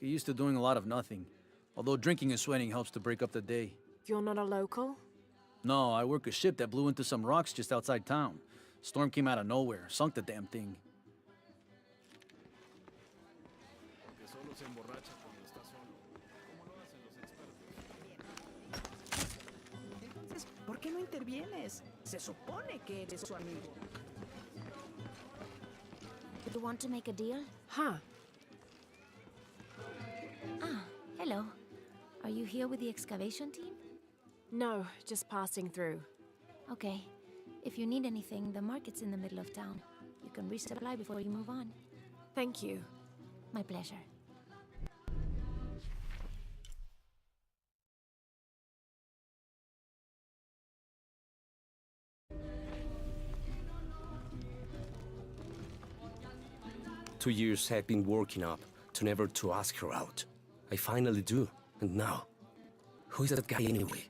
Get used to doing a lot of nothing. Although drinking and sweating helps to break up the day. You're not a local? No, I work a ship that blew into some rocks just outside town. Storm came out of nowhere, sunk the damn thing. Entonces, ¿por qué no intervienes? Se supone que eres su amigo. You want to make a deal? Huh. Ah, hello. Are you here with the excavation team? No, just passing through. Okay. If you need anything, the market's in the middle of town. You can resupply before you move on. Thank you. My pleasure. Two years I've been working up to never to ask her out. I finally do, and now, who is that guy anyway?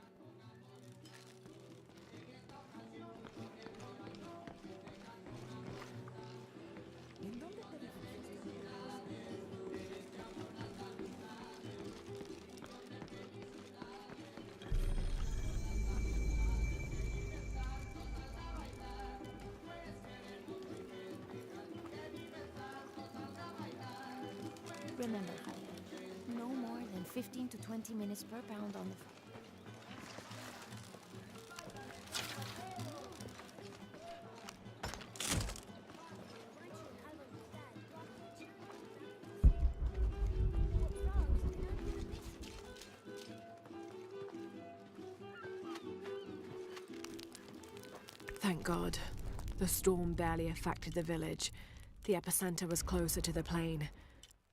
Remember, honey, no more than 15 to 20 minutes per pound on the... Thank God. The storm barely affected the village. The epicenter was closer to the plain.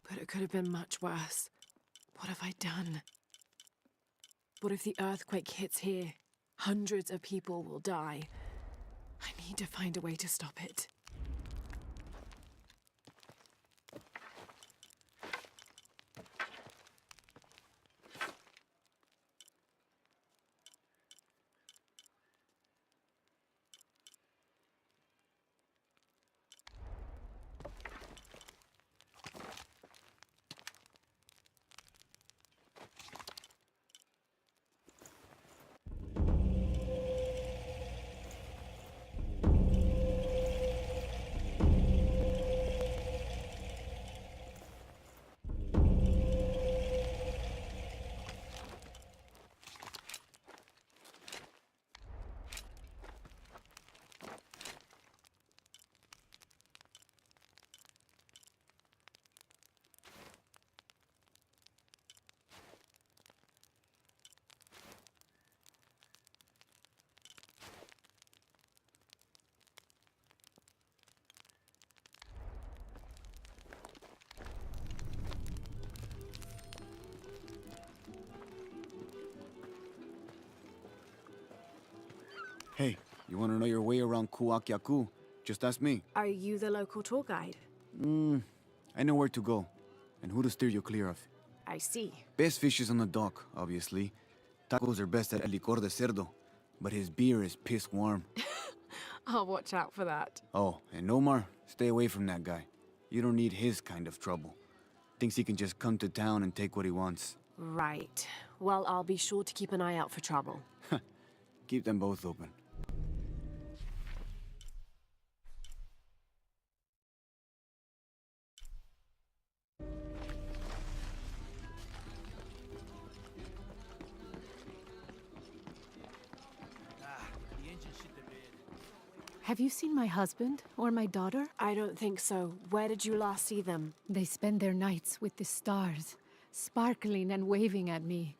But it could have been much worse. What have I done? What if the earthquake hits here? Hundreds of people will die. I need to find a way to stop it. Hey, you want to know your way around Kuakyaku? Just ask me. Are you the local tour guide? I know where to go, and who to steer you clear of. I see. Best fish is on the dock, obviously. Tacos are best at El Licor de Cerdo, but his beer is piss warm. I'll watch out for that. Oh, and Omar, stay away from that guy. You don't need his kind of trouble. Thinks he can just come to town and take what he wants. Right. Well, I'll be sure to keep an eye out for trouble. Keep them both open. Have you seen my husband or my daughter? I don't think so. Where did you last see them? They spend their nights with the stars, sparkling and waving at me.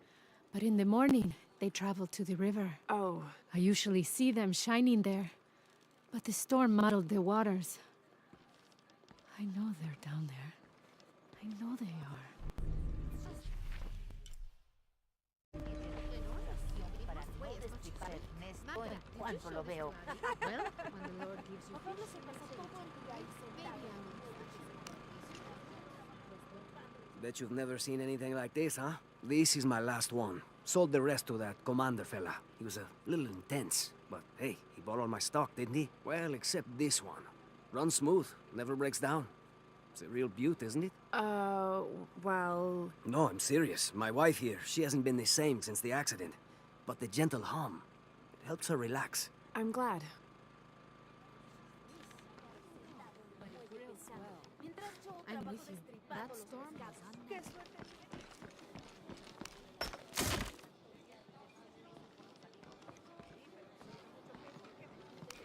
But in the morning, they travel to the river. Oh. I usually see them shining there. But the storm muddled the waters. I know they're down there. I know they are. Bet you've never seen anything like this, huh? This is my last one. Sold the rest to that commander fella. He was a little intense, but hey, he bought all my stock, didn't he? Well, except this one. Runs smooth, never breaks down. It's a real beaut, isn't it? Well... No, I'm serious. My wife here, she hasn't been the same since the accident. But the gentle hum, it helps her relax. I'm glad. I'm with you. That storm was unnecessary.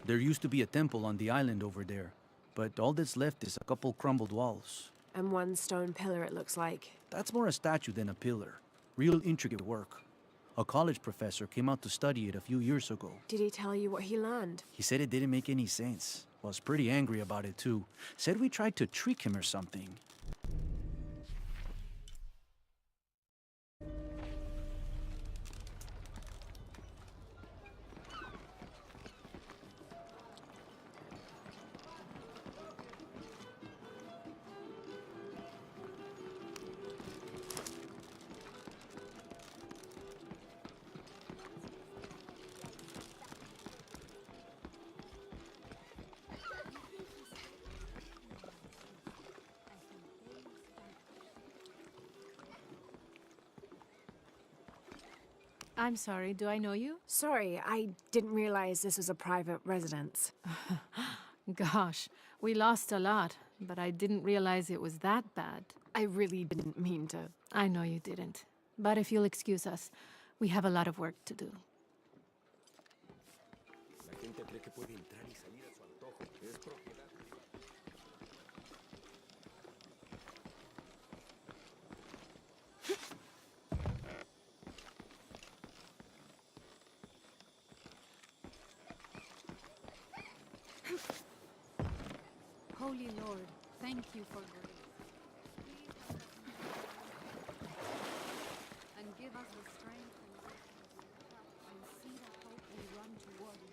There used to be a temple on the island over there, but all that's left is a couple crumbled walls. And one stone pillar, it looks like. That's more a statue than a pillar. Real intricate work. A college professor came out to study it a few years ago. Did he tell you what he learned? He said it didn't make any sense. Was pretty angry about it too. Said we tried to trick him or something. I'm sorry, do I know you? Sorry, I didn't realize this was a private residence. Gosh, we lost a lot, but I didn't realize it was that bad. I really didn't mean to. I know you didn't. But if you'll excuse us, we have a lot of work to do. Holy Lord, thank you for grace. And give us the strength and see the hope we run toward it.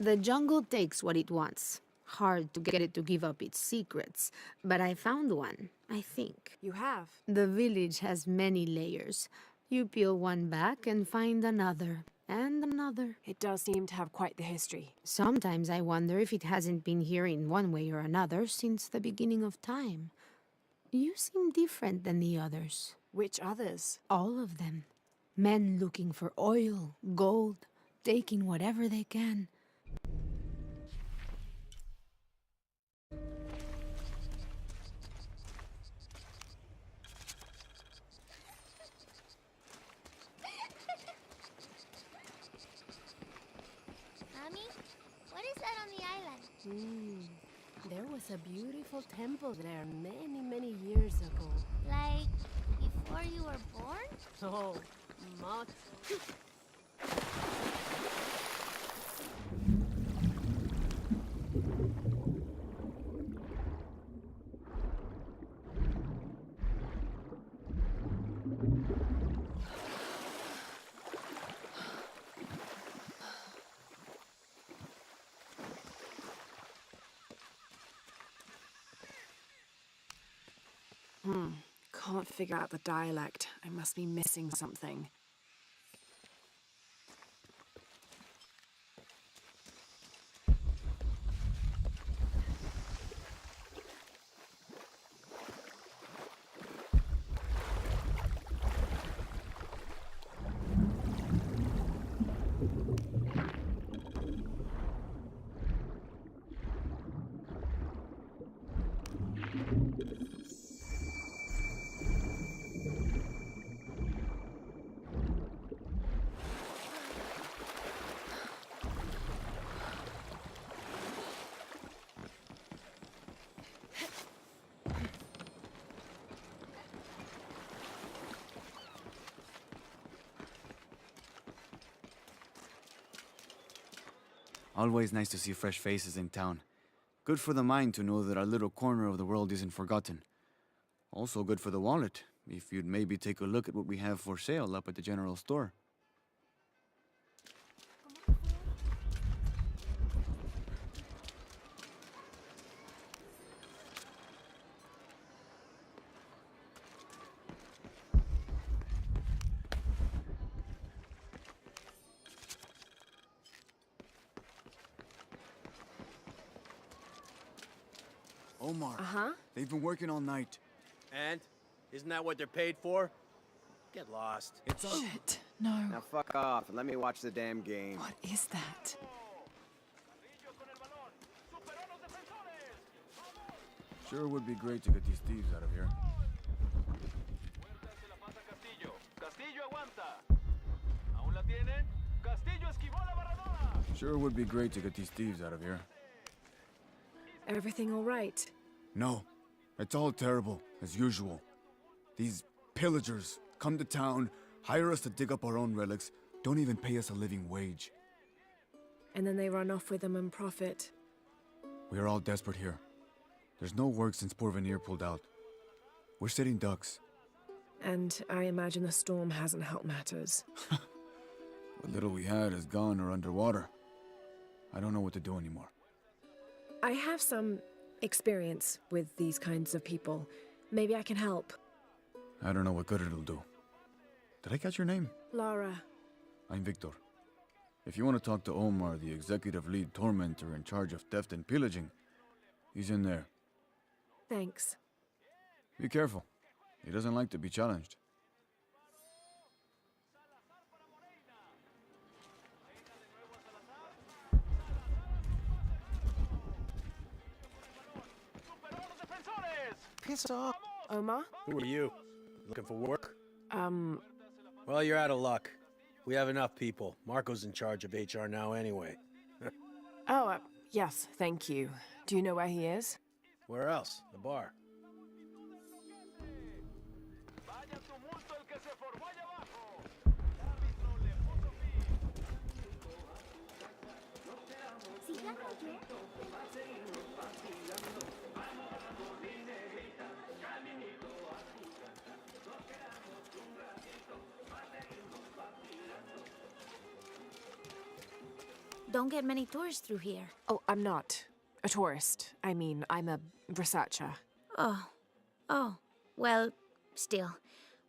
The jungle takes what it wants. Hard to get it to give up its secrets, but I found one, I think. You have? The village has many layers. You peel one back and find another, and another. It does seem to have quite the history. Sometimes I wonder if it hasn't been here in one way or another since the beginning of time. You seem different than the others. Which others? All of them. Men looking for oil, gold, taking whatever they can. Mommy, what is that on the island? There was a beautiful temple there many, many years ago. Like, before you were born? Oh, much. Can't figure out the dialect. I must be missing something. Always nice to see fresh faces in town. Good for the mind to know that our little corner of the world isn't forgotten. Also good for the wallet, if you'd maybe take a look at what we have for sale up at the general store. Omar. Uh-huh. They've been working all night. And? Isn't that what they're paid for? Get lost. It's us. Shit. No. Now fuck off and let me watch the damn game. What is that? Sure would be great to get these thieves out of here. Sure would be great to get these thieves out of here. Everything all right? No, it's all terrible, as usual. These pillagers come to town, hire us to dig up our own relics, don't even pay us a living wage. And then they run off with them and profit. We are all desperate here. There's no work since Porvenir pulled out. We're sitting ducks. And I imagine the storm hasn't helped matters. What little we had is gone or underwater. I don't know what to do anymore. I have some experience with these kinds of people. Maybe I can help. I don't know what good it'll do. Did I catch your name? Lara. I'm Victor. If you want to talk to Omar, the executive lead tormentor in charge of theft and pillaging, he's in there. Thanks. Be careful. He doesn't like to be challenged. Piss off. Omar? Who are you? Looking for work? Well, you're out of luck. We have enough people. Marco's in charge of HR now anyway. Oh, yes, thank you. Do you know where he is? Where else? The bar. Don't get many tourists through here. Oh, I'm not a tourist. I mean, I'm a researcher. Oh. Well, still.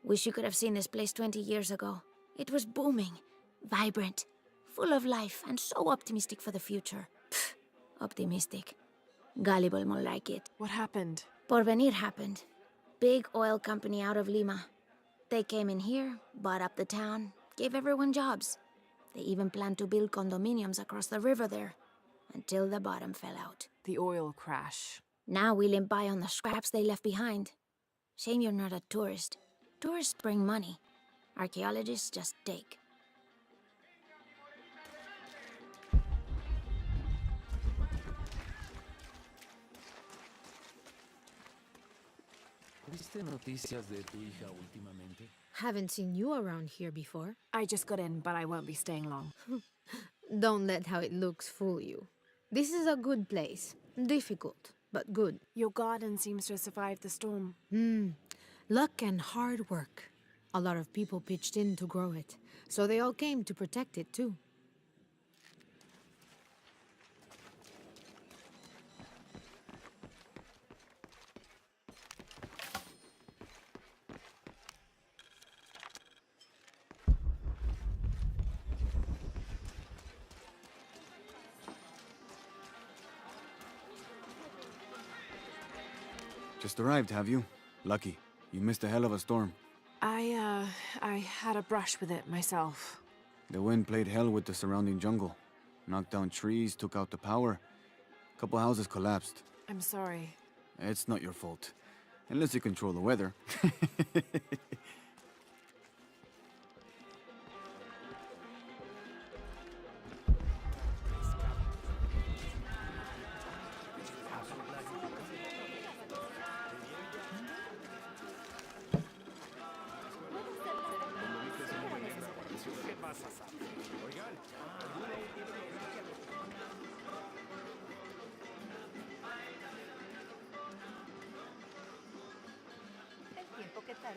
Wish you could have seen this place 20 years ago. It was booming, vibrant, full of life, and so optimistic for the future. Pfft, optimistic. Gullible more like it. What happened? Porvenir happened. Big oil company out of Lima. They came in here, bought up the town, gave everyone jobs. They even planned to build condominiums across the river there, until the bottom fell out. The oil crash. Now we limp by on the scraps they left behind. Shame you're not a tourist. Tourists bring money. Archaeologists just take. ¿Viste noticias de tu hija últimamente? Haven't seen you around here before. I just got in, but I won't be staying long. Don't let how it looks fool you. This is a good place. Difficult, but good. Your garden seems to have survived the storm. Luck and hard work. A lot of people pitched in to grow it, so they all came to protect it too. Just arrived, have you? Lucky. You missed a hell of a storm. I had a brush with it myself. The wind played hell with the surrounding jungle. Knocked down trees, took out the power. A couple houses collapsed. I'm sorry. It's not your fault. Unless you control the weather.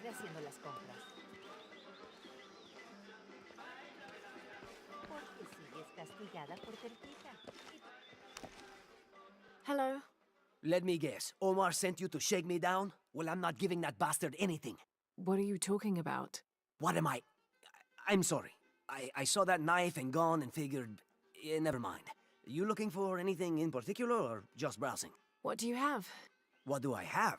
Haciendo las compras. Porque sigues castigada por terquita. Hello? Let me guess. Omar sent you to shake me down? Well, I'm not giving that bastard anything. What are you talking about? What am I? I'm sorry. I saw that knife and gun and figured... never mind. You looking for anything in particular or just browsing? What do you have? What do I have?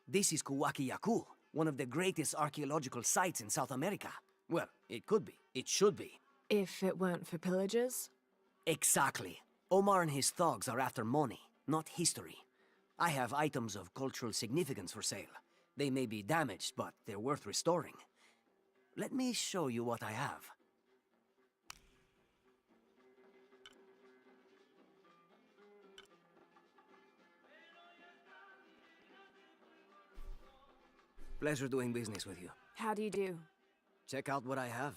This is Kuwaki-Yaku, one of the greatest archaeological sites in South America. Well, it could be. It should be. If it weren't for pillagers? Exactly. Omar and his thugs are after money, not history. I have items of cultural significance for sale. They may be damaged, but they're worth restoring. Let me show you what I have. Pleasure doing business with you. How do you do? Check out what I have.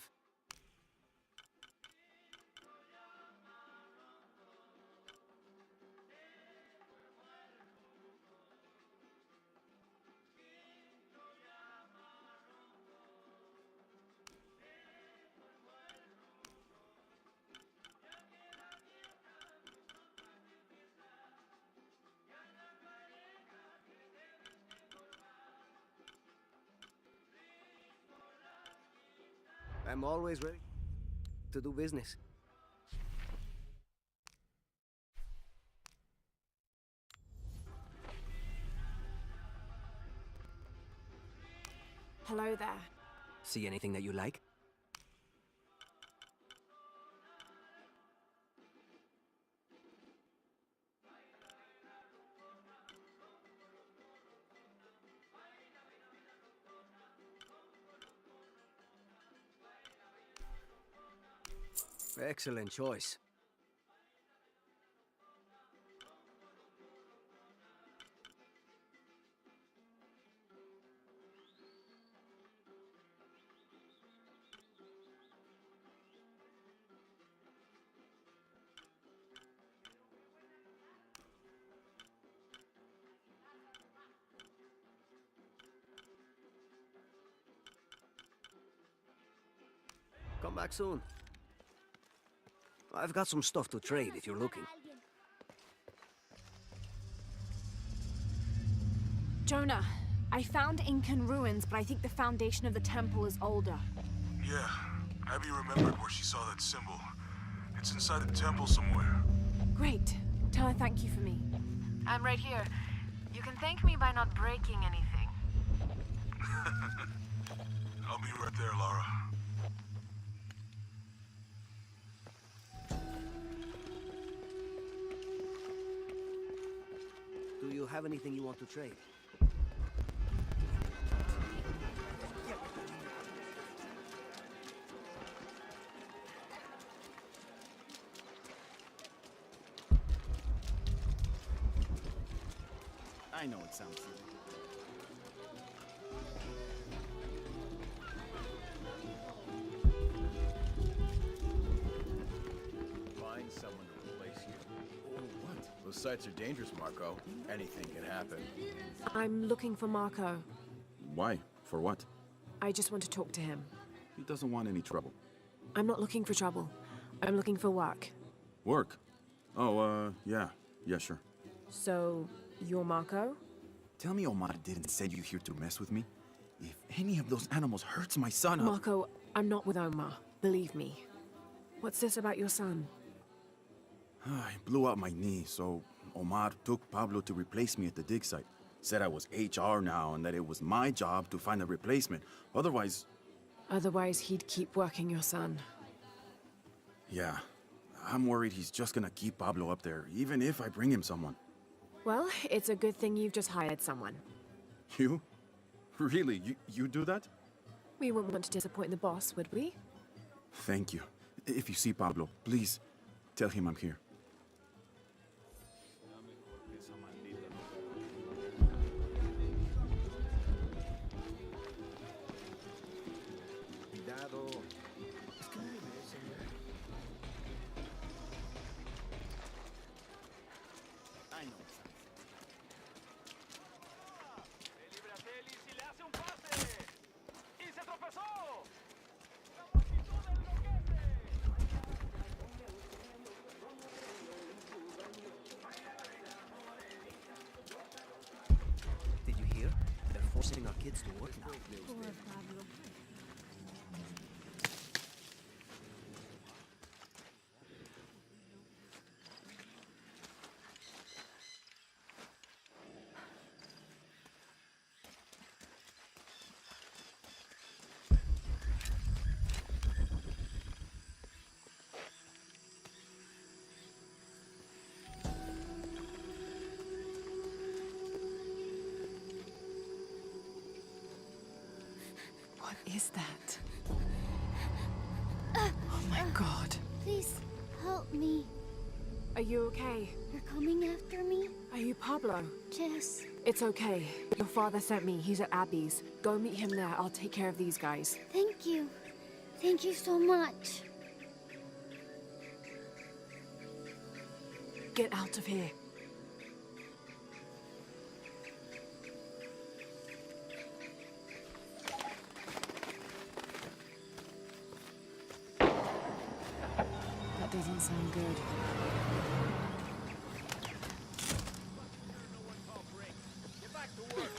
I'm always ready to do business. Hello there. See anything that you like? Excellent choice. Come back soon. I've got some stuff to trade if you're looking. Jonah, I found Incan ruins, but I think the foundation of the temple is older. Yeah, Abby remembered where she saw that symbol. It's inside the temple somewhere. Great. Tell her thank you for me. I'm right here. You can thank me by not breaking anything. I'll be right there, Lara. Do you have anything you want to trade? I know it sounds silly. Find someone to replace you. Oh, what? Those sites are dangerous, Marco. Anything can happen. I'm looking for Marco. Why? For what? I just want to talk to him. He doesn't want any trouble. I'm not looking for trouble. I'm looking for work. Work? Oh, yeah. Yeah, sure. So, you're Marco? Tell me Omar didn't send you here to mess with me. If any of those animals hurts my son, Marco, I'm not with Omar. Believe me. What's this about your son? I blew out my knee, so Omar took Pablo to replace me at the dig site. Said I was HR now and that it was my job to find a replacement. Otherwise... Otherwise, he'd keep working your son. Yeah. I'm worried he's just gonna keep Pablo up there, even if I bring him someone. Well, it's a good thing you've just hired someone. You? Really? You do that? We wouldn't want to disappoint the boss, would we? Thank you. If you see Pablo, please tell him I'm here. Did you hear? They're forcing our kids to work now. Poor Pablo. What is that? Oh my god. Please, help me. Are you okay? You're coming after me? Are you Pablo? Jess. It's okay. Your father sent me. He's at Abby's. Go meet him there. I'll take care of these guys. Thank you. Thank you so much. Get out of here. That doesn't sound good. Get back to work.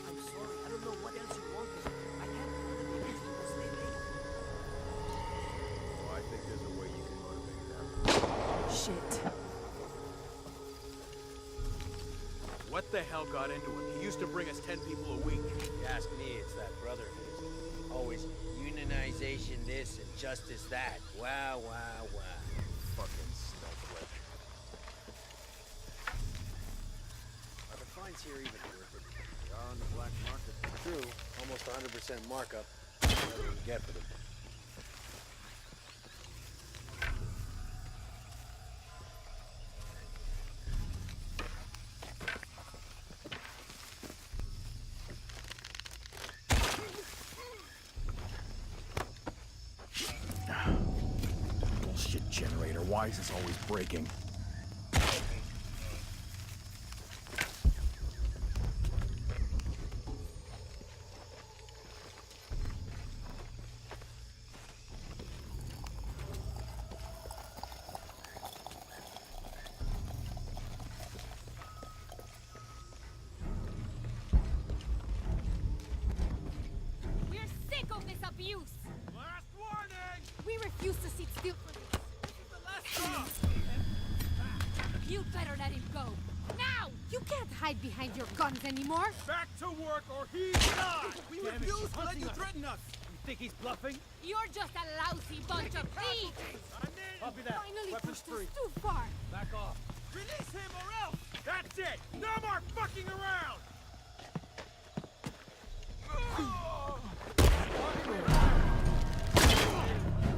I'm sorry, I don't know what else you wanted. I can't hold the village. People stay late. Well, I think there's a way you can motivate them. Shit. What the hell got into him? He used to bring us 10 people a week. You ask me, it's that brother of his. Always unionization this and justice that. Wow, wow, wow. Fucking snowflake. Are the fines here even worth it? They are on the black market. True, almost 100% markup. What do we get for them? Bullshit generator. Why is this always breaking? We're sick of this abuse! Last warning! We refuse to sit still for this. The last You'd better let him go. Now! You can't hide behind your guns anymore. Back to work or he's gone! We refuse to let you threaten us! You think he's bluffing? You're just a lousy bunch of thieves! Copy that. Finally Weapons pushed free. us too far. Back off. Release him or else! That's it! No more fucking around!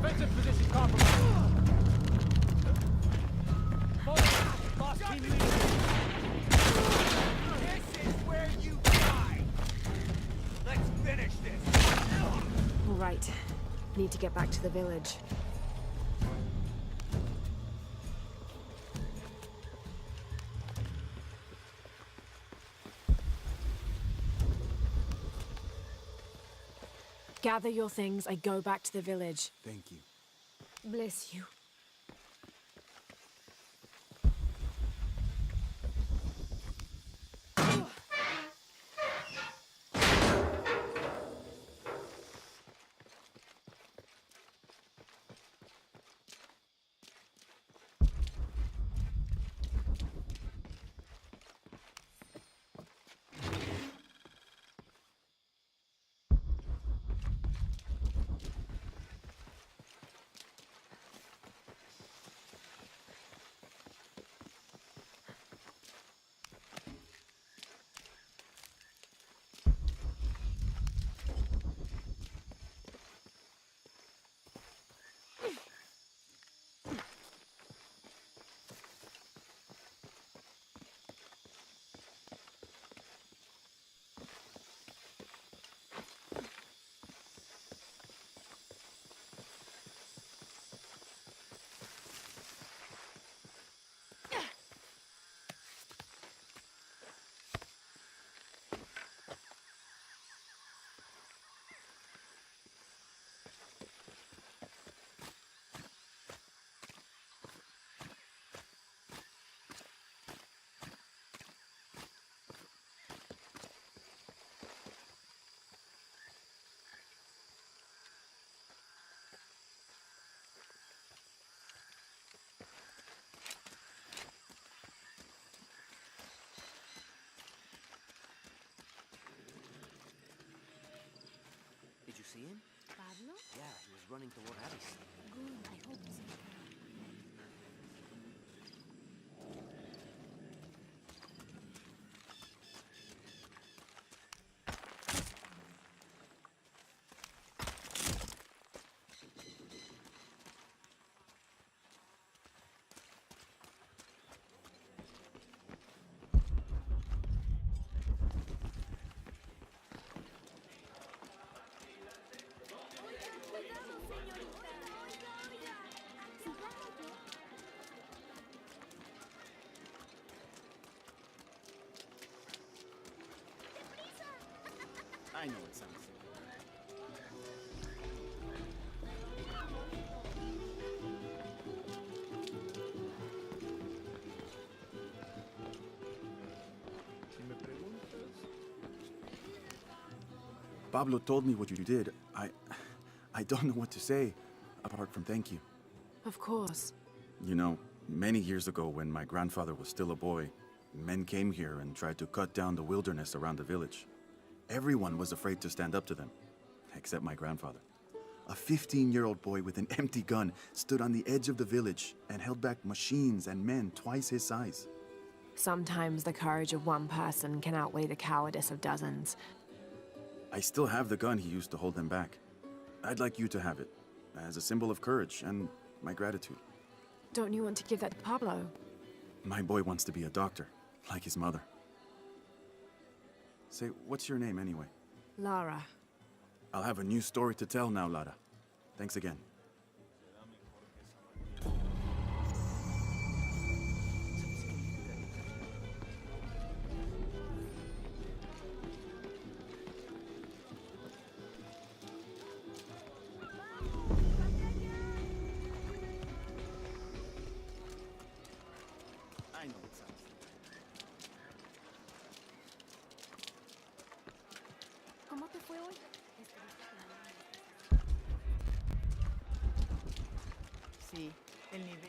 Defensive position compromised. Lost team leader. This is where you die. Let's finish this. All right. Need to get back to the village. Gather your things. I go back to the village. Thank you. Bless you. Did you see him? Pablo? Yeah, he was running toward Abby's. Good, I hope so. I know it sounds. Pablo told me what you did. I don't know what to say, apart from thank you. Of course. You know, many years ago when my grandfather was still a boy, men came here and tried to cut down the wilderness around the village. Everyone was afraid to stand up to them, except my grandfather. A 15-year-old boy with an empty gun stood on the edge of the village and held back machines and men twice his size. Sometimes the courage of one person can outweigh the cowardice of dozens. I still have the gun he used to hold them back. I'd like you to have it, as a symbol of courage and my gratitude. Don't you want to give that to Pablo? My boy wants to be a doctor, like his mother. Say, what's your name anyway? Lara. I'll have a new story to tell now, Lara. Thanks again. I know it sounds. ¿Cómo te fue hoy? Sí, el nivel de...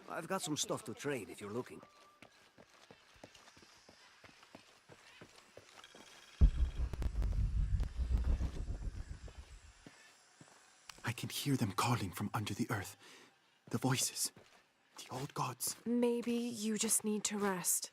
I've got some stuff to trade if you're looking. I can hear them calling from under the earth. The voices. The old gods. Maybe you just need to rest.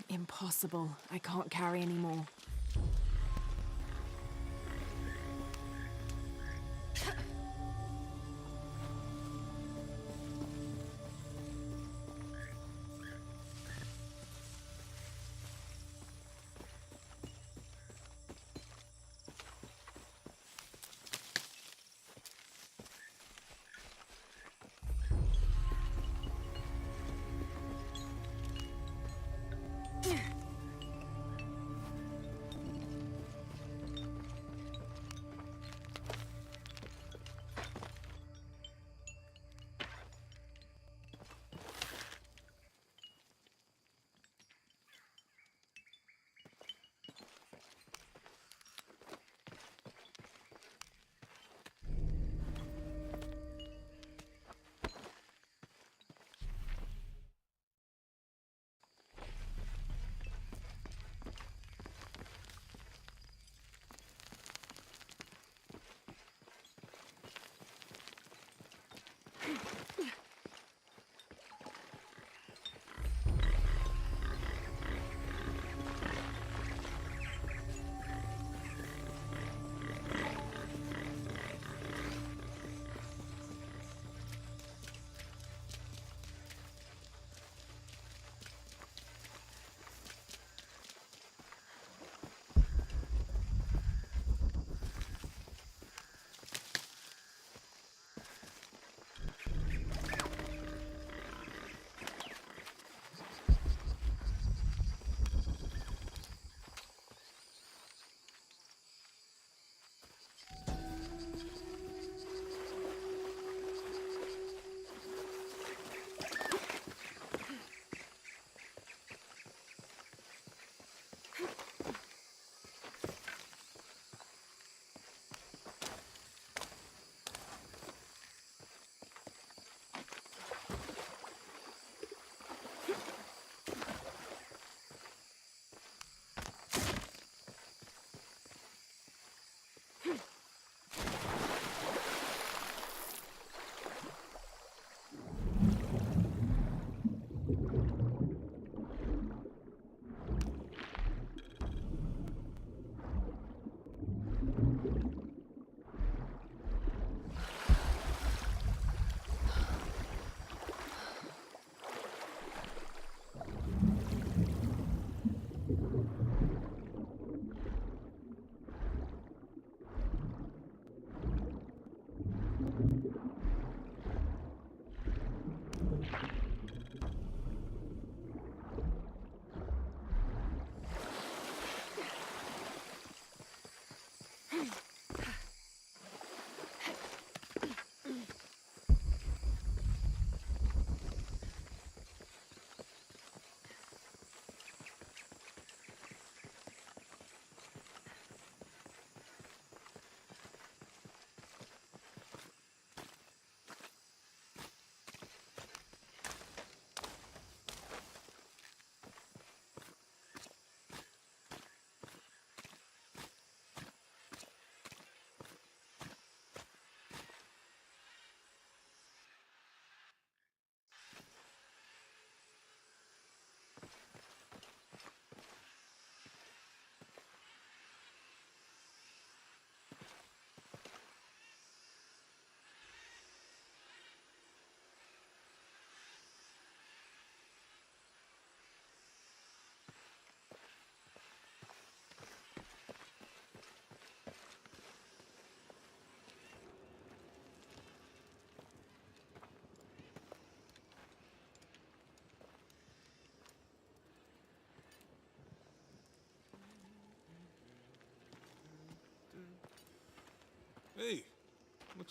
Impossible. I can't carry anymore.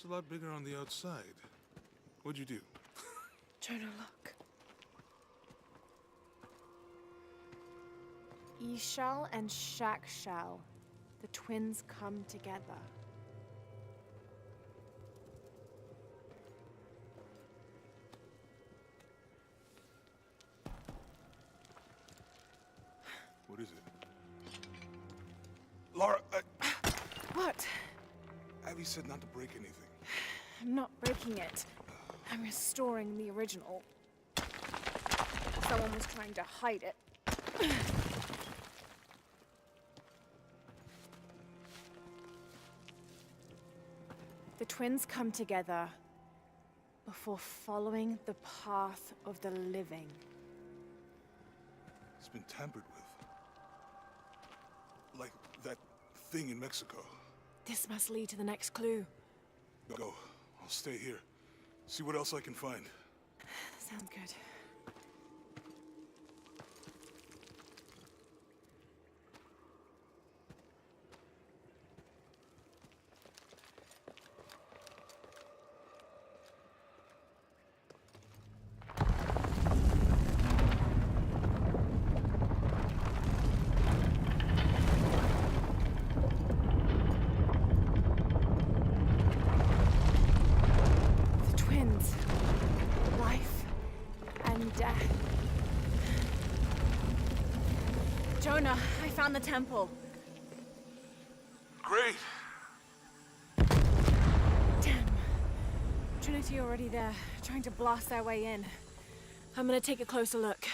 Looks a lot bigger on the outside. What'd you do? Jonah, look. E-shell and Shack shell. The twins come together. What is it? Laura, What? Abby said not to break anything. I'm not breaking it. I'm restoring the original. Someone was trying to hide it. The twins come together before following the path of the living. It's been tampered with. Like that thing in Mexico. This must lead to the next clue. Go. I'll stay here. See what else I can find. Sounds good. Jonah, I found the temple. Great! Damn. Trinity already there, trying to blast their way in. I'm gonna take a closer look.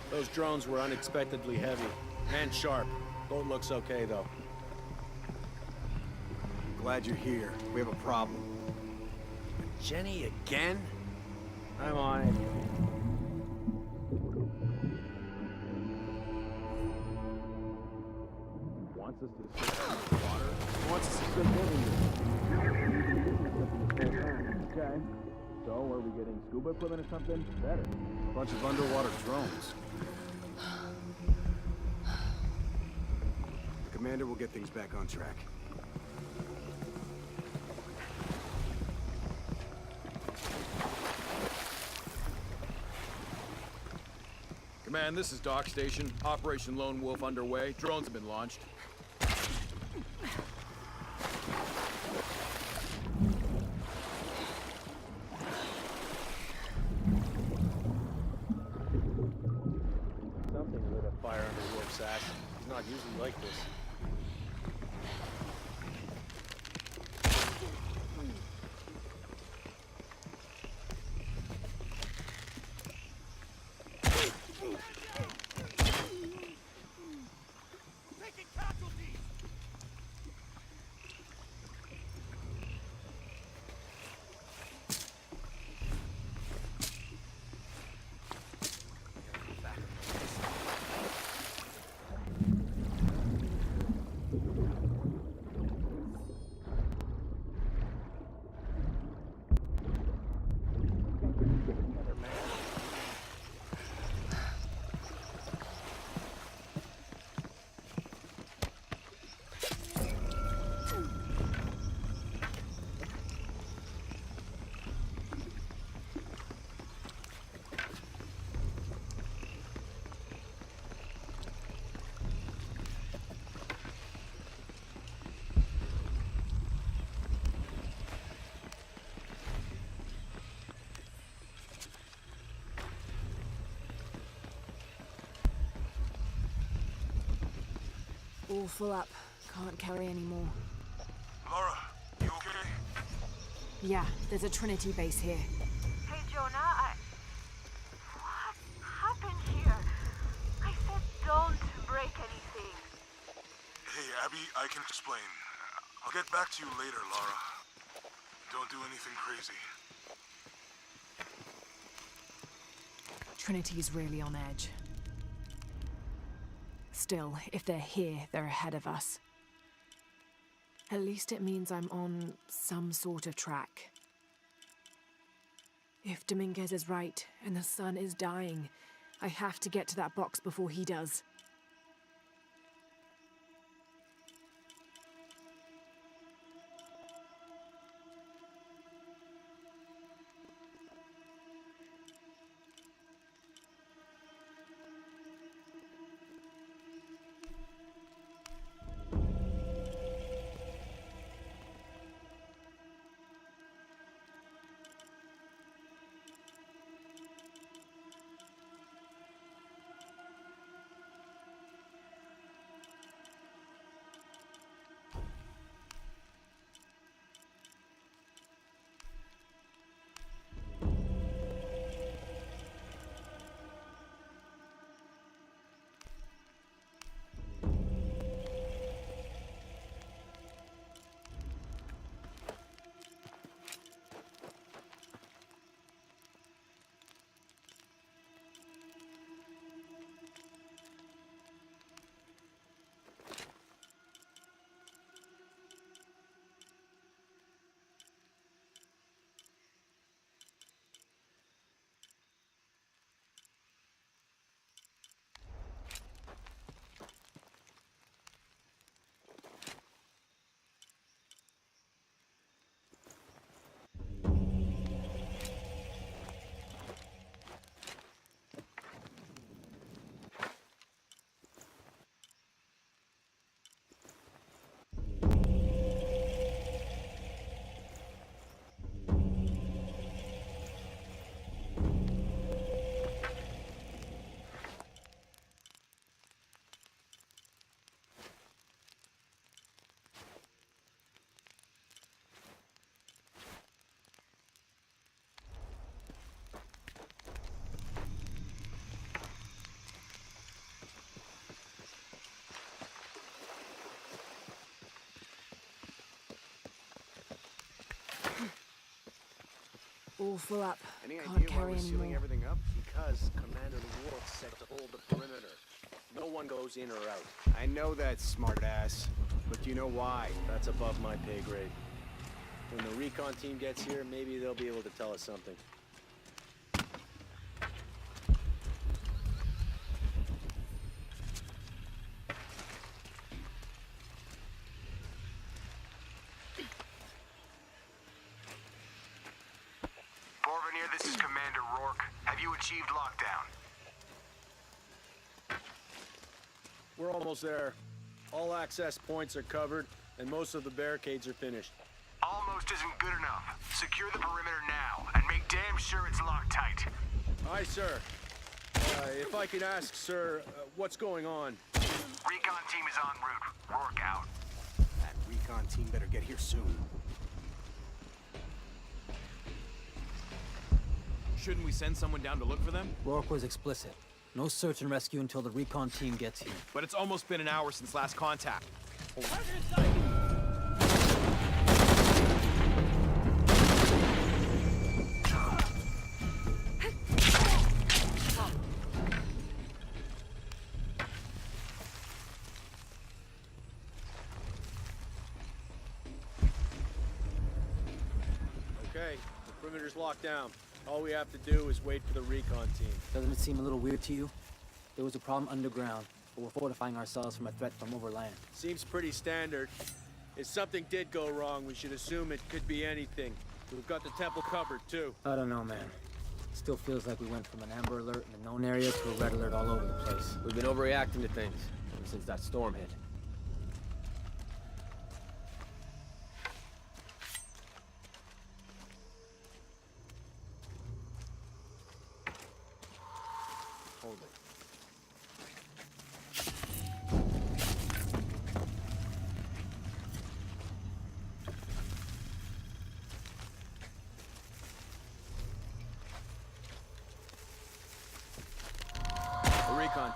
Those drones were unexpectedly heavy and sharp. Boat looks okay, though. Glad you're here. We have a problem. Jenny again? I'm on it. Wants us to sit in the water. Wants us to sit in it. Okay. So, are we getting scuba equipment or something? Better. A bunch of underwater drones. Commander will get things back on track. Command, this is Dock Station. Operation Lone Wolf underway. Drones have been launched. Something lit a fire under Wolf's ass. He's not usually like this. All full up. Can't carry anymore. Laura, you okay? Yeah, there's a Trinity base here. Hey, Jonah, what happened here? I said don't break anything. Hey, Abby, I can explain. I'll get back to you later, Laura. Don't do anything crazy. Trinity's really on edge. Still, if they're here, they're ahead of us. At least it means I'm on some sort of track. If Dominguez is right, and the sun is dying, I have to get to that box before he does. All full up. Any Can't idea why carry we're sealing anymore. everything up? Because Commander Wolf set to hold the perimeter. No one goes in or out. I know that, smartass. But do you know why? That's above my pay grade. When the recon team gets here, maybe they'll be able to tell us something. This is Commander Rourke. Have you achieved lockdown? We're almost there. All access points are covered, and most of the barricades are finished. Almost isn't good enough. Secure the perimeter now, and make damn sure it's locked tight. Aye, sir. If I could ask, sir, what's going on? Recon team is en route. Rourke out. That recon team better get here soon. Shouldn't we send someone down to look for them? Rourke was explicit. No search and rescue until the recon team gets here. But it's almost been an hour since last contact. Okay, the perimeter's locked down. All we have to do is wait for the recon team. Doesn't it seem a little weird to you? There was a problem underground, but we're fortifying ourselves from a threat from overland. Seems pretty standard. If something did go wrong, we should assume it could be anything. We've got the temple covered, too. I don't know, man. It still feels like we went from an amber alert in a known area to a red alert all over the place. We've been overreacting to things ever since that storm hit. Hold it.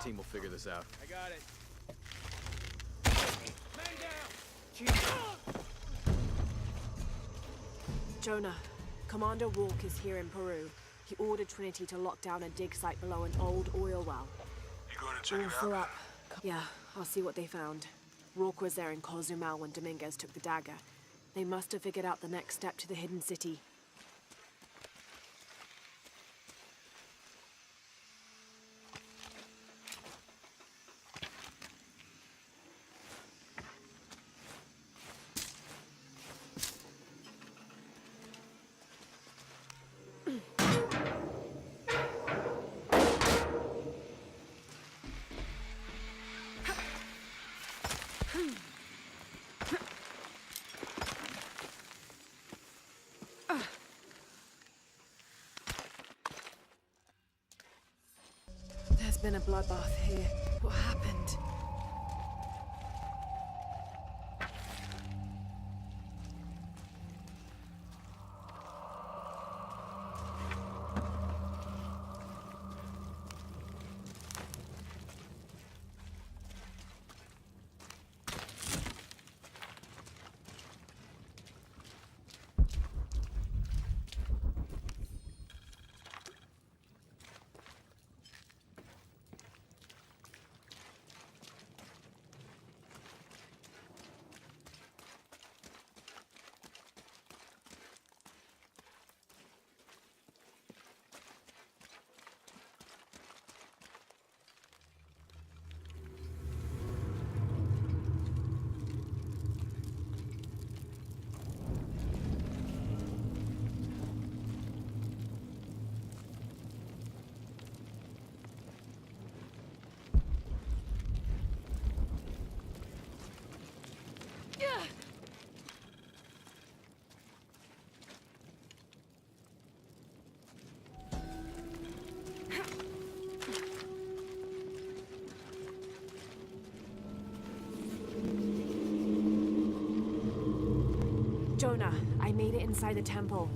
team will figure this out. I got it. Jonah, Commander Rourke is here in Peru. He ordered Trinity to lock down a dig site below an old oil well. You going to check it Fill out? up. Yeah, I'll see what they found. Rourke was there in Cozumel when Dominguez took the dagger. They must have figured out the next step to the hidden city. There's been a bloodbath here. What happened? Jonah, I made it inside the temple.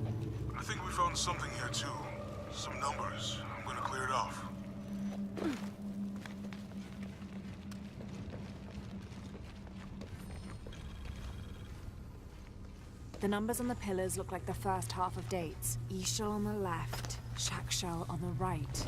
I think we found something here too. Some numbers. I'm gonna clear it off. The numbers on the pillars look like the first half of dates. Ishal on the left, Shakshal on the right.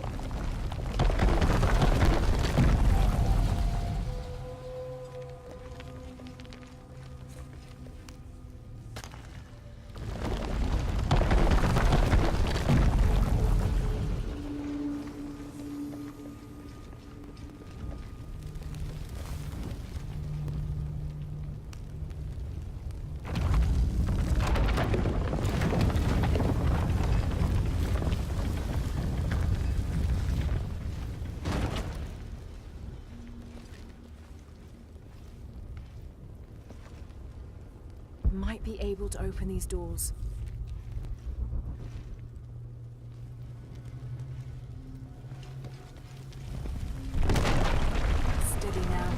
Might be able to open these doors. Steady now.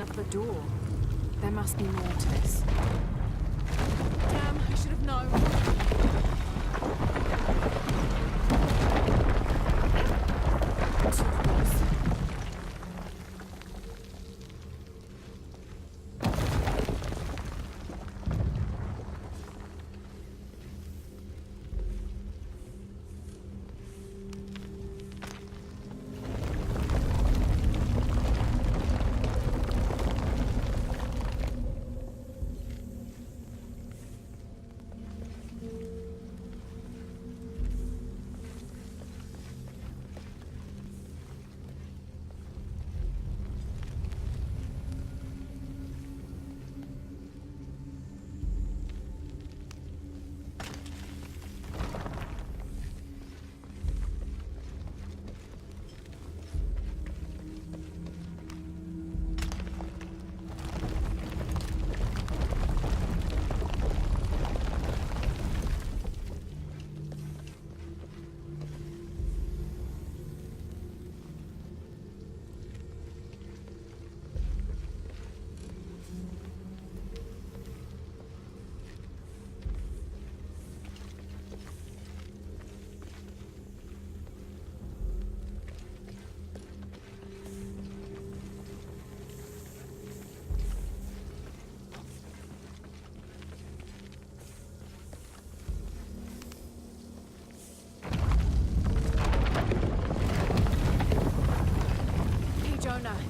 up the door. There must be more to this. Damn, I should have known. Too close.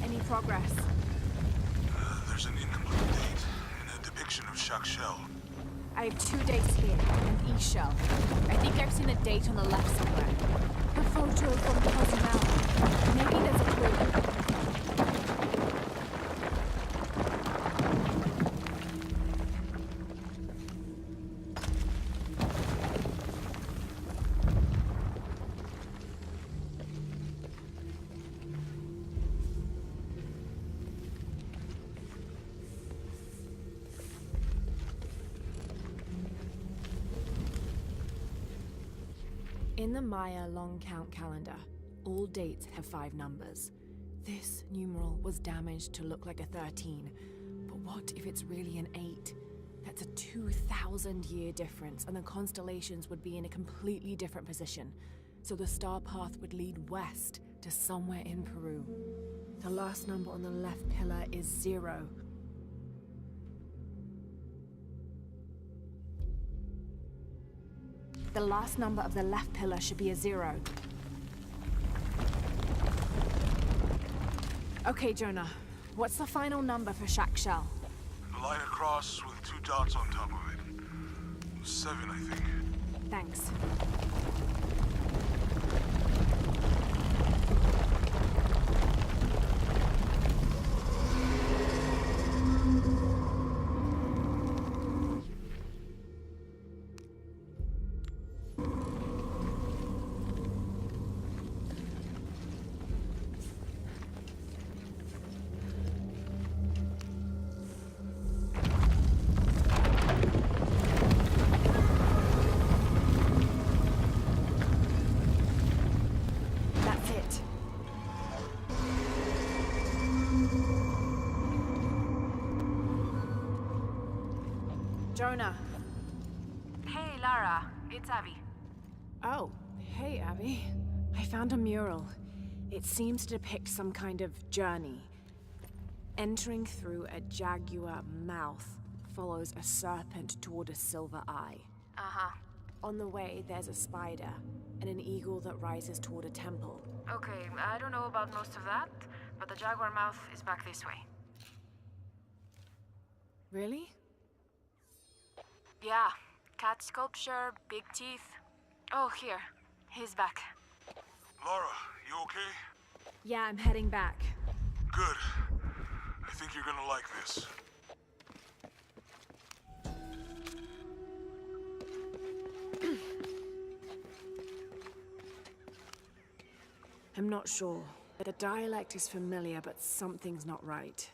Any progress? There's an incomplete date and a depiction of Shaq Shell. I have 2 dates here, and E-Shell. I think I've seen a date on the left somewhere. A photo from Cozumel. Maybe there's a clue. In the Maya long count calendar, all dates have 5 numbers. This numeral was damaged to look like a 13, but what if it's really an 8? That's a 2,000-year difference, and the constellations would be in a completely different position. So the star path would lead west to somewhere in Peru. The last number on the left pillar is 0. The last number of the left pillar should be a 0. Okay, Jonah. What's the final number for Shaq Shell? A line across with 2 dots on top of it. 7, I think. Thanks. Jonah. Hey, Lara. It's Abby. Oh, hey, Abby. I found a mural. It seems to depict some kind of journey. Entering through a jaguar mouth follows a serpent toward a silver eye. Uh-huh. On the way, there's a spider and an eagle that rises toward a temple. Okay, I don't know about most of that, but the jaguar mouth is back this way. Really? Yeah. Cat sculpture, big teeth. Oh, here. He's back. Lara, you okay? Yeah, I'm heading back. Good. I think you're gonna like this. I'm not sure. The dialect is familiar, but something's not right.